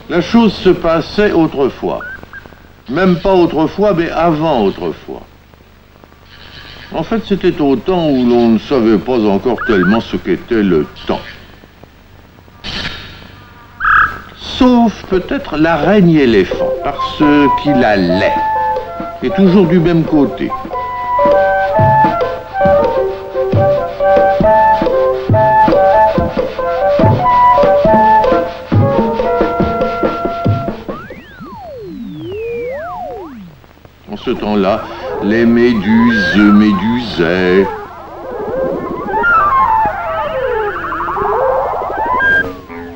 La chose se passait autrefois. Même pas autrefois, mais avant autrefois. En fait, c'était au temps où l'on ne savait pas encore tellement ce qu'était le temps. Sauf peut-être l'araignée éléphant, parce qu'il a lait, et toujours du même côté. En ce temps-là, les méduses médusaient.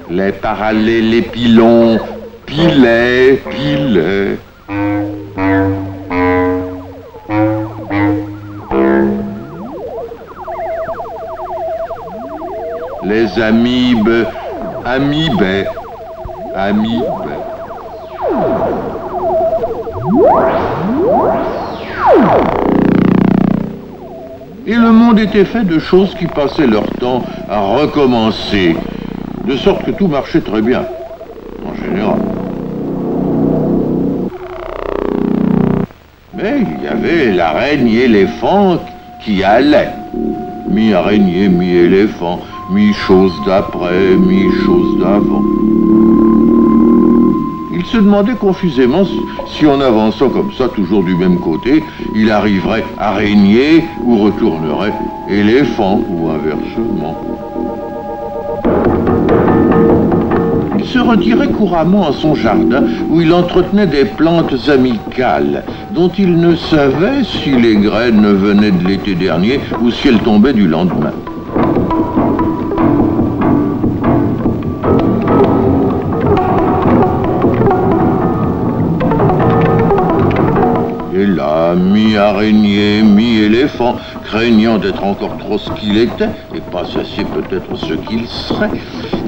Les parallélépilons pilaient. Les amibes amibaient. Et le monde était fait de choses qui passaient leur temps à recommencer, de sorte que tout marchait très bien, en général. Mais il y avait l'araignée éléphant qui allait, mi-araignée, mi-éléphant, mi-chose d'après, mi-chose d'avant. Il se demandait confusément si en avançant comme ça, toujours du même côté, il arriverait araignée ou retournerait éléphant ou inversement. Il se retirait couramment à son jardin où il entretenait des plantes amicales dont il ne savait si les graines venaient de l'été dernier ou si elles tombaient du lendemain. Et là, mi-araignée, mi-éléphant, craignant d'être encore trop ce qu'il était, et pas assez peut-être ce qu'il serait,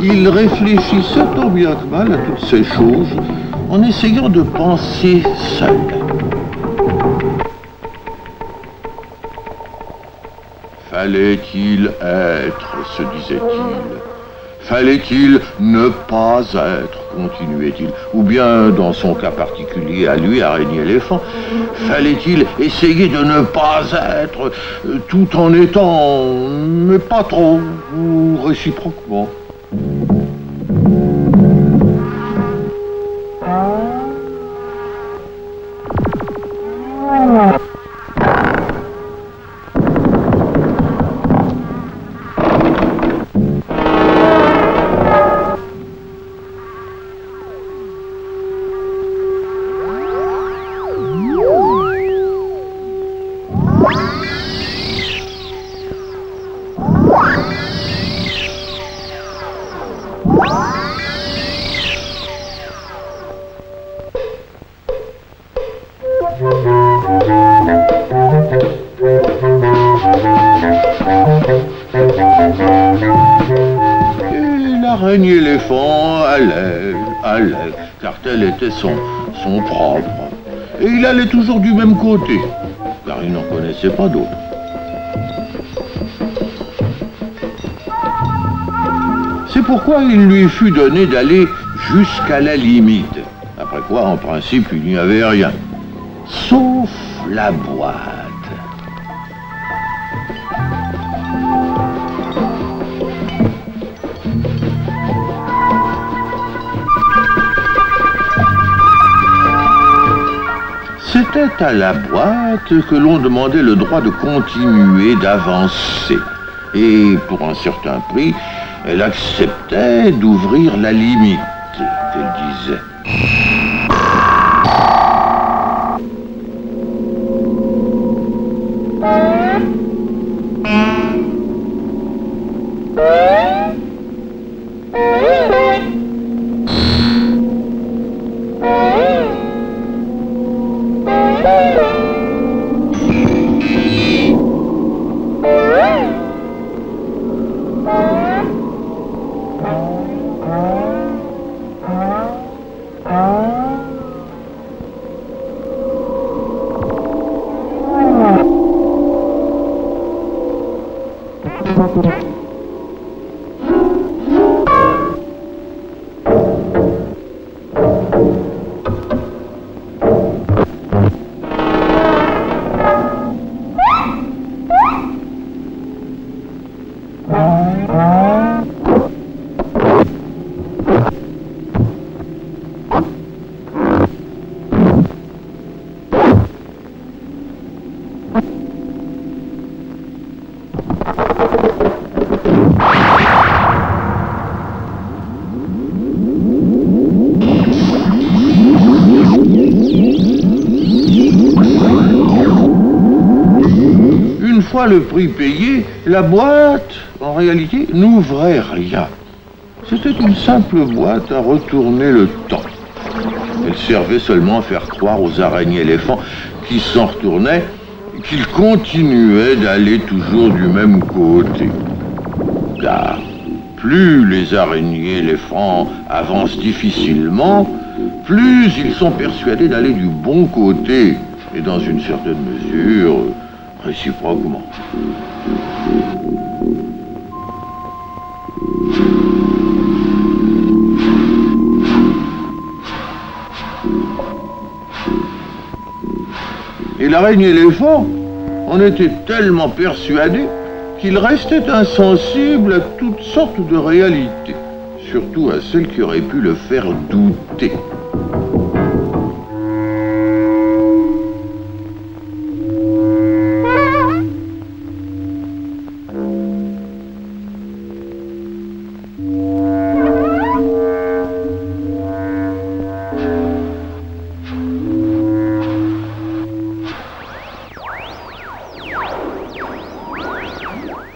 il réfléchissait tant bien que mal à toutes ces choses, en essayant de penser seul. Fallait-il être, se disait-il. Fallait-il ne pas être, continuait-il, ou bien, dans son cas particulier à lui, araignée-éléphant, fallait-il essayer de ne pas être, tout en étant, mais pas trop, ou réciproquement. L'araignée-éléphant allait, car tel était son propre. Et il allait toujours du même côté, car il n'en connaissait pas d'autre. C'est pourquoi il lui fut donné d'aller jusqu'à la limite, après quoi, en principe, il n'y avait rien, sauf la boîte. C'était à la boîte que l'on demandait le droit de continuer d'avancer. Et pour un certain prix, elle acceptait d'ouvrir la limite, qu'elle disait. Une fois le prix payé, la boîte, en réalité, n'ouvrait rien. C'était une simple boîte à retourner le temps. Elle servait seulement à faire croire aux araignées-éléphants qui s'en retournaient qu'ils continuaient d'aller toujours du même côté. Car plus les araignées-éléphants avancent difficilement, plus ils sont persuadés d'aller du bon côté, et dans une certaine mesure, réciproquement. Et l'araignée-éléphant en était tellement persuadé qu'il restait insensible à toutes sortes de réalités, surtout à celles qui auraient pu le faire douter.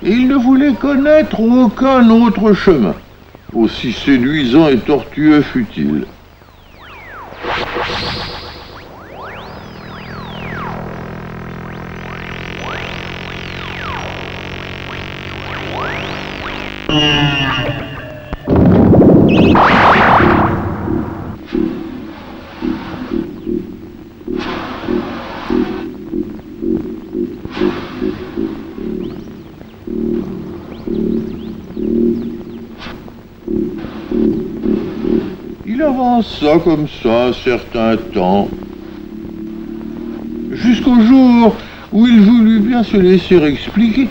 Et il ne voulait connaître aucun autre chemin, aussi séduisant et tortueux fût-il. Il avança comme ça un certain temps, jusqu'au jour où il voulut bien se laisser expliquer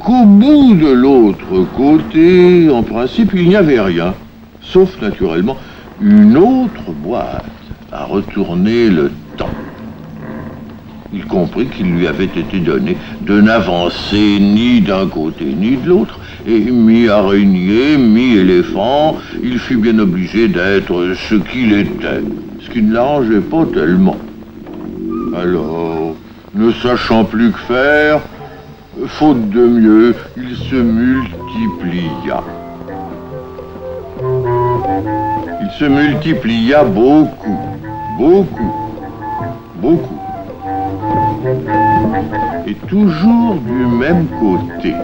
qu'au bout de l'autre côté, en principe, il n'y avait rien, sauf naturellement une autre boîte à retourner le temps. Il comprit qu'il lui avait été donné de n'avancer ni d'un côté ni de l'autre, et mi-araignée, mi-éléphant, il fut bien obligé d'être ce qu'il était, ce qui ne l'arrangeait pas tellement. Alors, ne sachant plus que faire, faute de mieux, il se multiplia. Il se multiplia beaucoup, beaucoup, beaucoup. Et toujours du même côté.